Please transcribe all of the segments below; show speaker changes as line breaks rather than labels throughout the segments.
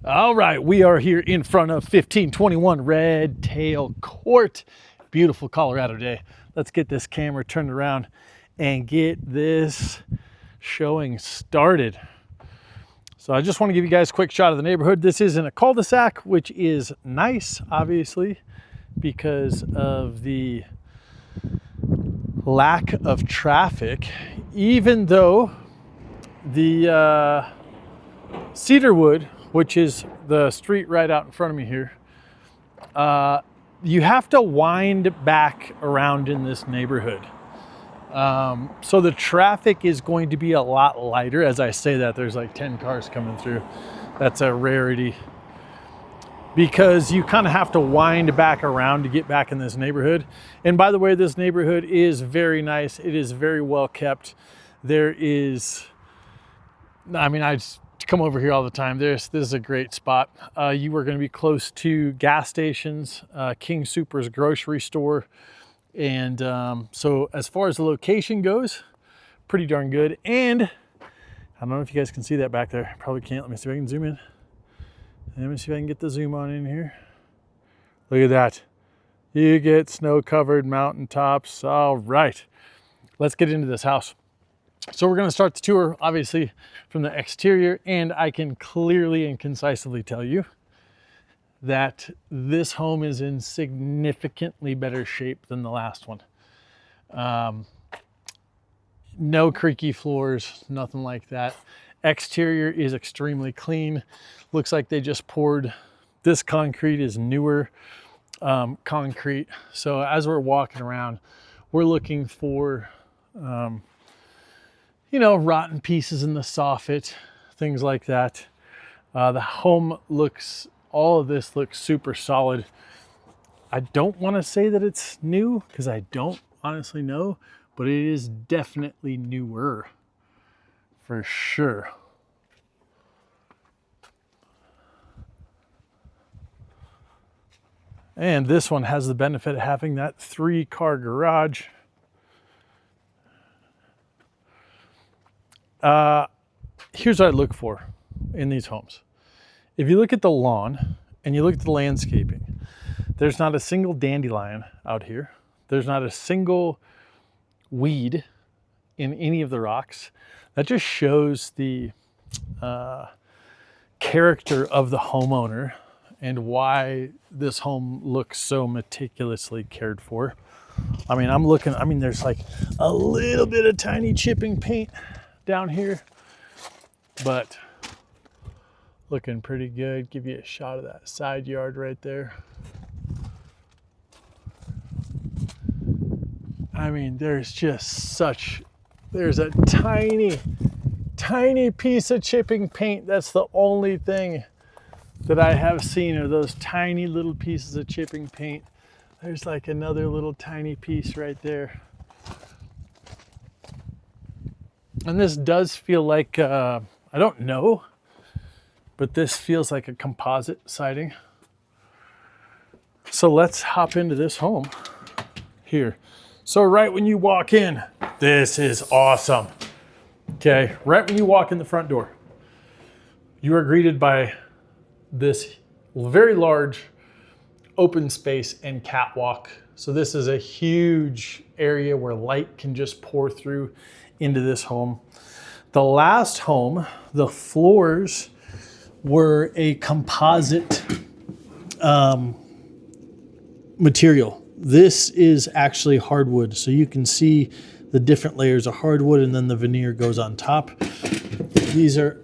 All right, we are here in front of 1521 Redtail Court. Beautiful Colorado day. Let's get this camera turned around and get this showing started. So I just want to give you guys a quick shot of the neighborhood. This is in a cul-de-sac, which is nice, obviously, because of the lack of traffic, even though the Cedarwood, which is the street right out in front of me here, you have to wind back around in this neighborhood. So the traffic is going to be a lot lighter. As I say that, there's like 10 cars coming through. That's a rarity because you kind of have to wind back around to get back in this neighborhood. And by the way, this neighborhood is very nice. It is very well kept. There is, I just come over here all the time. This is a great spot. You are going to be close to gas stations, King Soopers grocery store. And so as far as the location goes, pretty darn good. And I don't know if you guys can see that back there. Probably can't. Let me see if I can zoom in. Let me see if I can get the zoom on in here. Look at that. You get snow-covered mountaintops. All right. Let's get into this house. So we're going to start the tour, obviously, from the exterior. And I can clearly and concisely tell you that this home is in significantly better shape than the last one. No creaky floors, nothing like that. Exterior is extremely clean. Looks like they just poured. This concrete is newer concrete. So as we're walking around, we're looking for, rotten pieces in the soffit, things like that. The home all of this looks super solid. I don't want to say that it's new because I don't honestly know, but it is definitely newer for sure. And this one has the benefit of having that 3-car garage. Here's what I look for in these homes. If you look at the lawn and you look at the landscaping, there's not a single dandelion out here. There's not a single weed in any of the rocks. That just shows the character of the homeowner and why this home looks so meticulously cared for. There's like a little bit of tiny chipping paint down here, but looking pretty good. Give you a shot of that side yard right there. There's a tiny piece of chipping paint. That's the only thing that I have seen are those tiny little pieces of chipping paint. There's like another little tiny piece right there. And this does feel like, I don't know, but this feels like a composite siding. So let's hop into this home here. So right when you walk in, this is awesome. Okay, right when you walk in the front door, you are greeted by this very large open space and catwalk. So this is a huge area where light can just pour through into this home. The last home, the floors were a composite material. This is actually hardwood. So you can see the different layers of hardwood and then the veneer goes on top. These are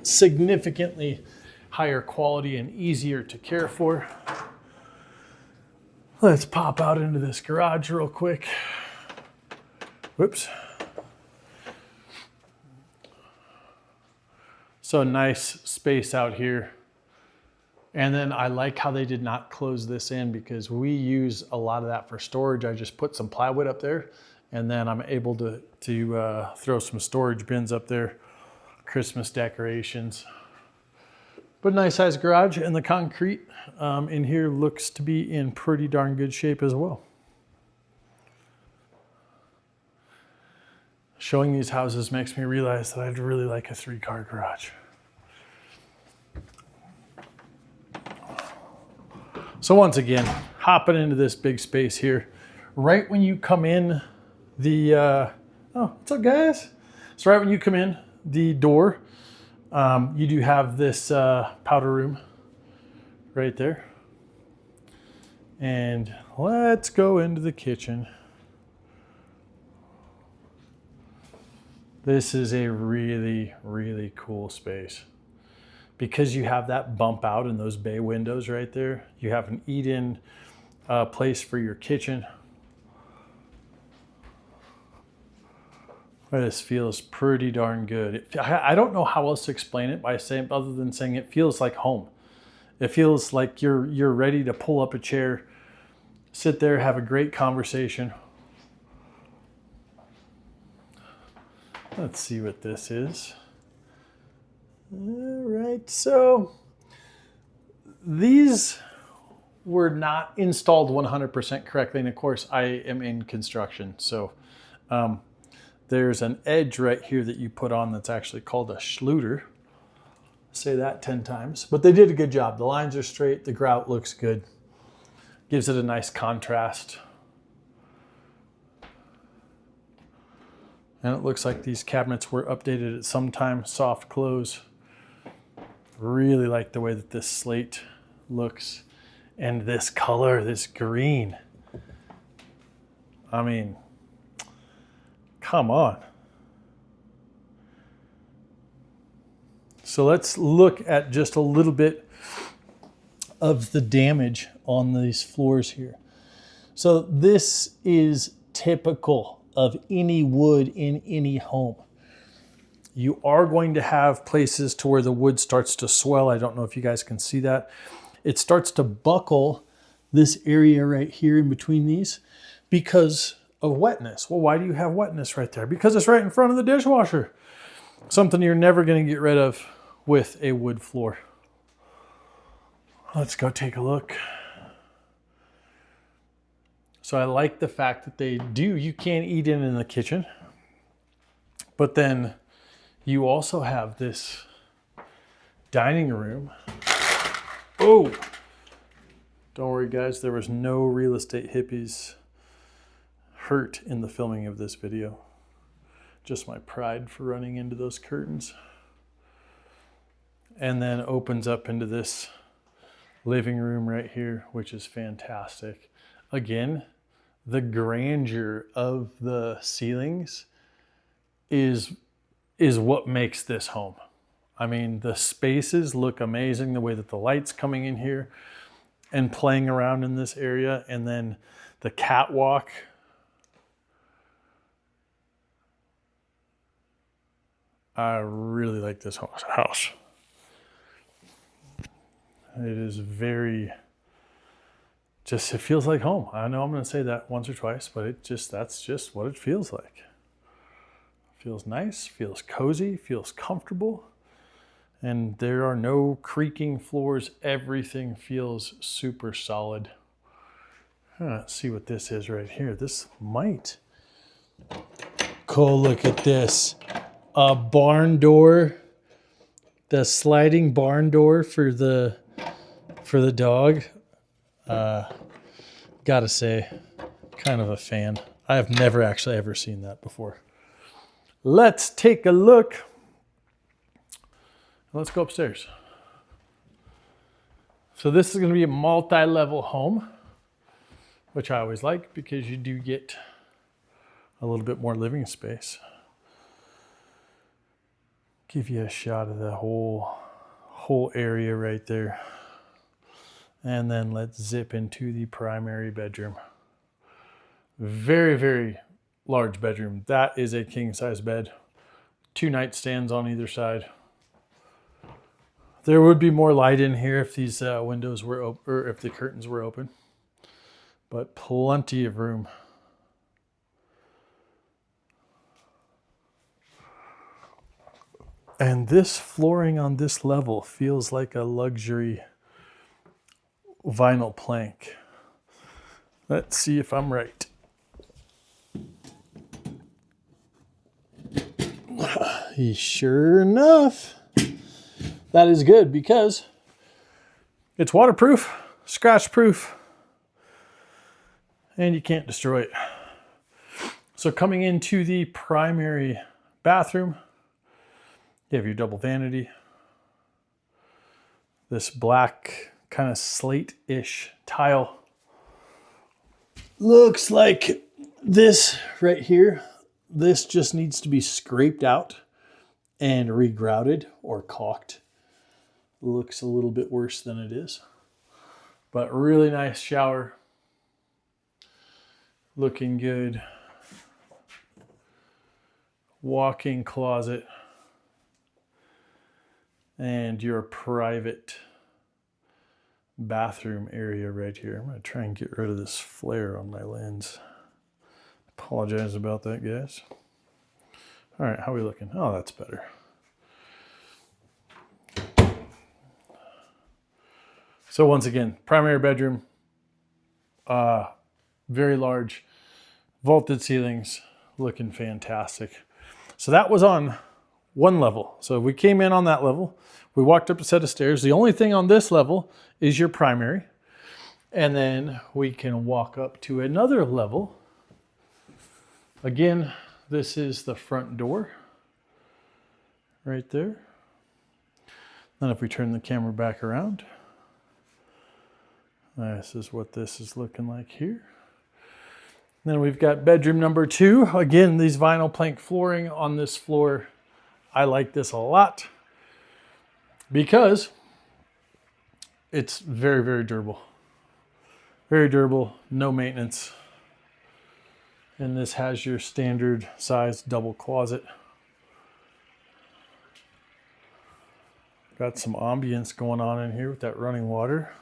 significantly higher quality and easier to care for. Let's pop out into this garage real quick. Whoops. So nice space out here. And then I like how they did not close this in because we use a lot of that for storage. I just put some plywood up there and then I'm able to throw some storage bins up there, Christmas decorations. But nice sized garage, and the concrete in here looks to be in pretty darn good shape as well. Showing these houses makes me realize that I'd really like a 3-car garage. So once again, hopping into this big space here, right when you come in the, oh, what's up guys? So right when you come in the door, you do have this powder room right there. And let's go into the kitchen. This is a really, really cool space. Because you have that bump out in those bay windows right there, you have an eat-in place for your kitchen. This feels pretty darn good. I don't know how else to explain it by saying, other than saying it feels like home. It feels like you're ready to pull up a chair, sit there, have a great conversation. Let's see what this is. All right, so these were not installed 100% correctly. And of course, I am in construction. So there's an edge right here that you put on that's actually called a schluter. Say that 10 times. But they did a good job. The lines are straight. The grout looks good. Gives it a nice contrast. And it looks like these cabinets were updated at some time. Soft close. Really like the way that this slate looks. And this color, this green. I mean, come on. So let's look at just a little bit of the damage on these floors here. So this is typical of any wood in any home. You are going to have places to where the wood starts to swell. I don't know if you guys can see that. It starts to buckle this area right here in between these because of wetness. Well, why do you have wetness right there? Because it's right in front of the dishwasher. Something you're never going to get rid of with a wood floor. Let's go take a look. So I like the fact that you can eat in the kitchen, but then you also have this dining room. Oh, don't worry guys, there was no real estate hippies hurt in the filming of this video. Just my pride for running into those curtains. And then opens up into this living room right here, which is fantastic. Again, the grandeur of the ceilings is what makes this home. I mean, the spaces look amazing, the way that the light's coming in here and playing around in this area. And then the catwalk. I really like this house. It is very, it feels like home. I know I'm going to say that once or twice, but that's just what it feels like. Feels nice, feels cozy, feels comfortable. And there are no creaking floors. Everything feels super solid. Let's see what this is right here. This might. Go look at this. A barn door. The sliding barn door for the dog. Gotta say, kind of a fan. I have never actually ever seen that before. Let's take a look. Let's go upstairs. So this is going to be a multi-level home, which I always like because you do get a little bit more living space. Give you a shot of the whole area right there. And then let's zip into the primary bedroom. Very, very large bedroom. That is a king size bed. 2 nightstands on either side. There would be more light in here if these windows were open, or if the curtains were open. But plenty of room. And this flooring on this level feels like a luxury vinyl plank. Let's see if I'm right. Sure enough, that is good because it's waterproof. scratch proof, and you can't destroy it. So coming into the primary bathroom, you have your double vanity. This black kind of slate-ish tile. Looks like this right here, this just needs to be scraped out and regrouted or caulked. Looks a little bit worse than it is. But really nice shower. Looking good. Walk-in closet. And your private bathroom area right here. I'm going to try and get rid of this flare on my lens. Apologize about that, guys. All right, how are we looking? Oh, that's better. So once again, primary bedroom, very large, vaulted ceilings, looking fantastic. So that was on one level. So we came in on that level. We walked up a set of stairs. The only thing on this level is your primary. And then we can walk up to another level. Again, this is the front door right there. Then if we turn the camera back around, this is what this is looking like here. Then we've got bedroom number 2. Again, these vinyl plank flooring on this floor. I like this a lot because it's very, very durable. Very durable, no maintenance. And this has your standard size double closet. Got some ambience going on in here with that running water.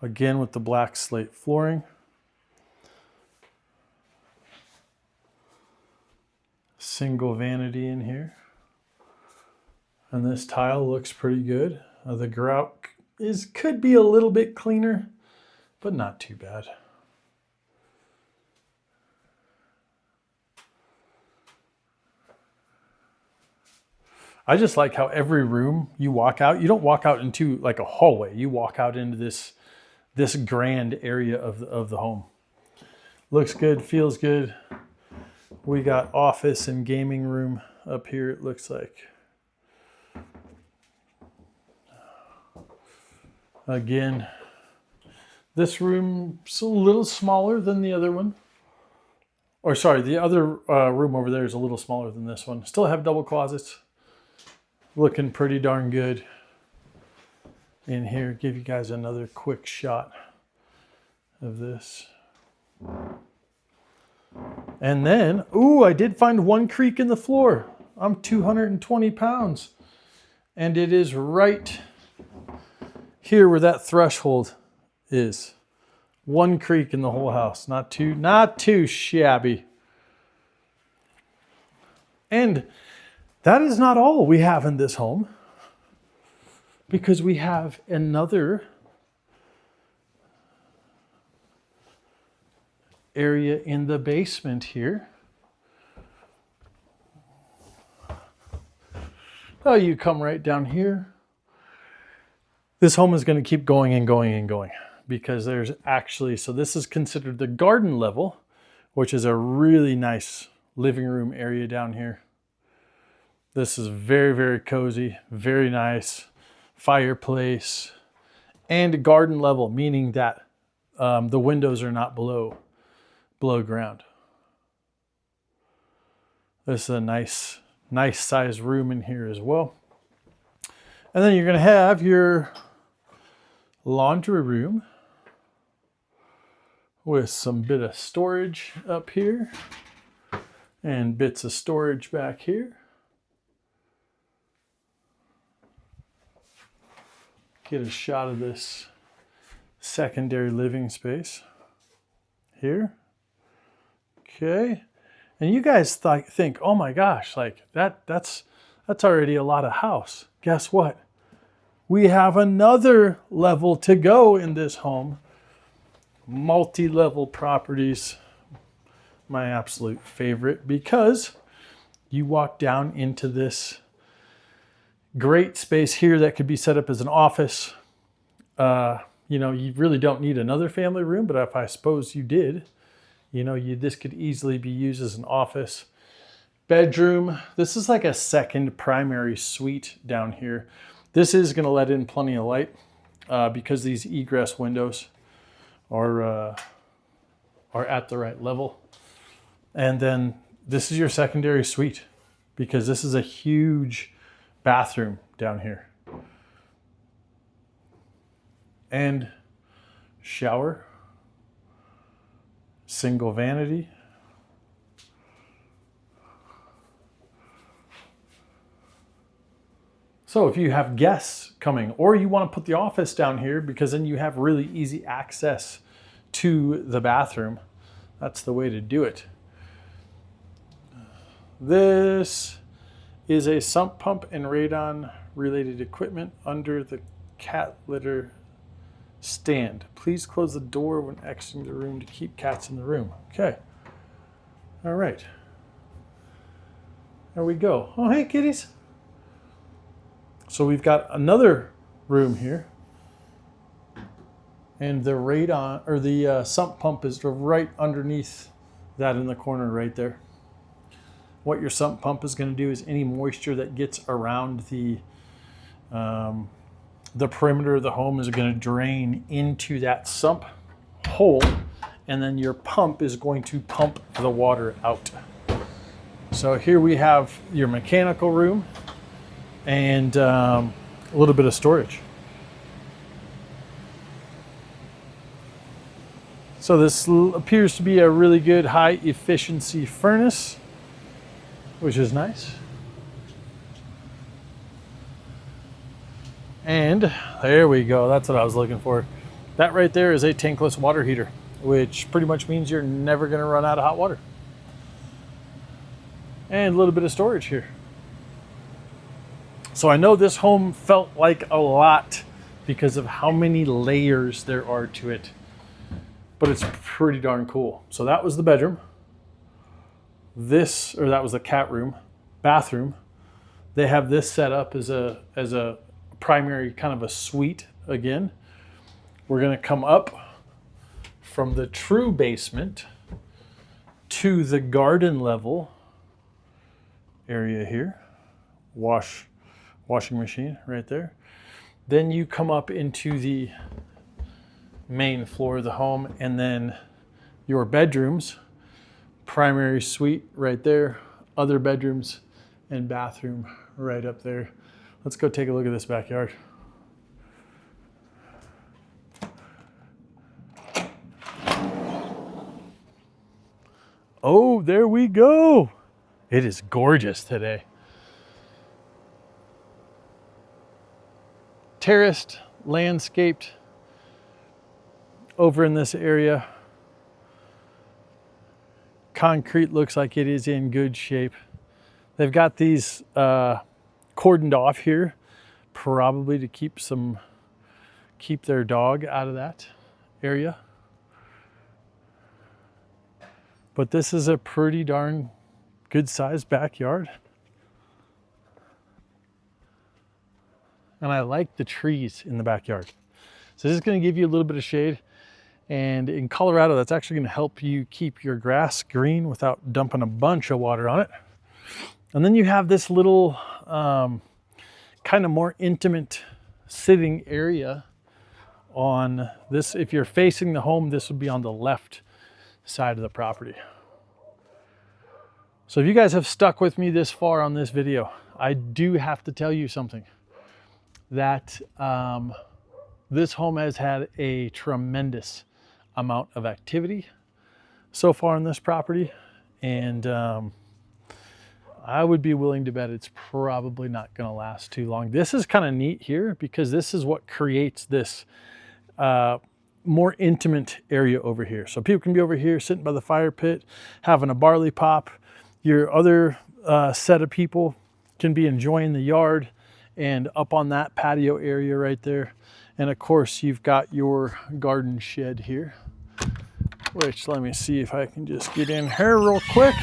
Again with the black slate flooring. Single vanity in here. And this tile looks pretty good. The grout could be a little bit cleaner, but not too bad. I just like how every room you walk out, you don't walk out into like a hallway. You walk out into this grand area of the home. Looks good, feels good. We got office and gaming room up here, it looks like. Again, this room's a little smaller than the other one. Or sorry, the other room over there is a little smaller than this one. Still have double closets. Looking pretty darn good in here. Give you guys another quick shot of this. And then, ooh, I did find one creak in the floor. I'm 220 pounds. And it is right here where that threshold is. One creak in the whole house. Not too shabby. And that is not all we have in this home, because we have another area in the basement here. Oh, you come right down here. This home is going to keep going and going and going, because there's actually, so this is considered the garden level, which is a really nice living room area down here. This is very, very cozy, very nice. Fireplace and garden level, meaning that the windows are not below ground. This is a nice size room in here as well. And then you're going to have your laundry room with some bit of storage up here and bits of storage back here. Get a shot of this secondary living space here. Okay. And you guys think, oh my gosh, like that's already a lot of house. Guess what? We have another level to go in this home. Multi-level properties, my absolute favorite, because you walk down into this Great space here that could be set up as an office. You know, you really don't need another family room, but if I suppose you did, you know, this could easily be used as an office. Bedroom. This is like a second primary suite down here. This is going to let in plenty of light because these egress windows are at the right level. And then this is your secondary suite because this is a huge bathroom down here. And shower, single vanity. So if you have guests coming, or you want to put the office down here because then you have really easy access to the bathroom, that's the way to do it. This is a sump pump and radon related equipment under the cat litter stand. Please close the door when exiting the room to keep cats in the room. Okay. All right. There we go. Oh, hey, kitties. So we've got another room here. And the radon, or the sump pump is right underneath that in the corner right there. What your sump pump is going to do is any moisture that gets around the perimeter of the home is going to drain into that sump hole, and then your pump is going to pump the water out. So here we have your mechanical room and a little bit of storage. So this appears to be a really good high efficiency furnace, which is nice. And there we go. That's what I was looking for. That right there is a tankless water heater, which pretty much means you're never going to run out of hot water. And a little bit of storage here. So I know this home felt like a lot because of how many layers there are to it, but it's pretty darn cool. So that was the bedroom. That was the cat room, bathroom. They have this set up as a primary kind of a suite again. We're going to come up from the true basement to the garden level area here. Washing machine right there. Then you come up into the main floor of the home, and then your bedrooms, primary suite right there, other bedrooms and bathroom right up there. Let's go take a look at this backyard. Oh, there we go. It is gorgeous today. Terraced, landscaped over in this area. Concrete looks like it is in good shape. They've got these cordoned off here, probably to keep their dog out of that area. But this is a pretty darn good sized backyard. And I like the trees in the backyard. So this is going to give you a little bit of shade. And in Colorado, that's actually going to help you keep your grass green without dumping a bunch of water on it. And then you have this little kind of more intimate sitting area on this. If you're facing the home, this would be on the left side of the property. So if you guys have stuck with me this far on this video, I do have to tell you something. That this home has had a tremendous amount of activity so far on this property, and I would be willing to bet it's probably not going to last too long. This is kind of neat here because this is what creates this more intimate area over here. So people can be over here sitting by the fire pit having a barley pop. Your other set of people can be enjoying the yard and up on that patio area right there. And of course, you've got your garden shed here, which let me see if I can just get in here real quick.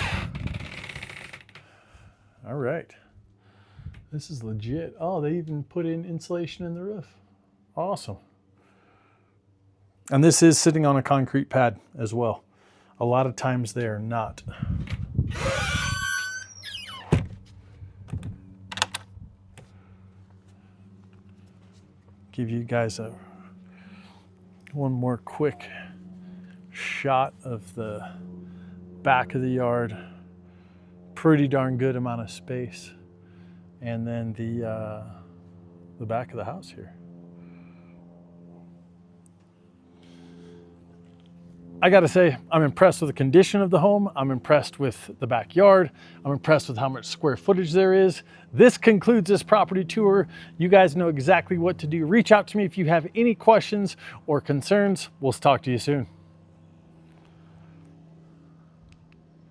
All right. This is legit. Oh, they even put in insulation in the roof. Awesome. And this is sitting on a concrete pad as well. A lot of times they are not. Give you guys one more quick shot of the back of the yard. Pretty darn good amount of space. And then the back of the house here. I gotta say, I'm impressed with the condition of the home. I'm impressed with the backyard. I'm impressed with how much square footage there is. This concludes this property tour. You guys know exactly what to do. Reach out to me if you have any questions or concerns. We'll talk to you soon.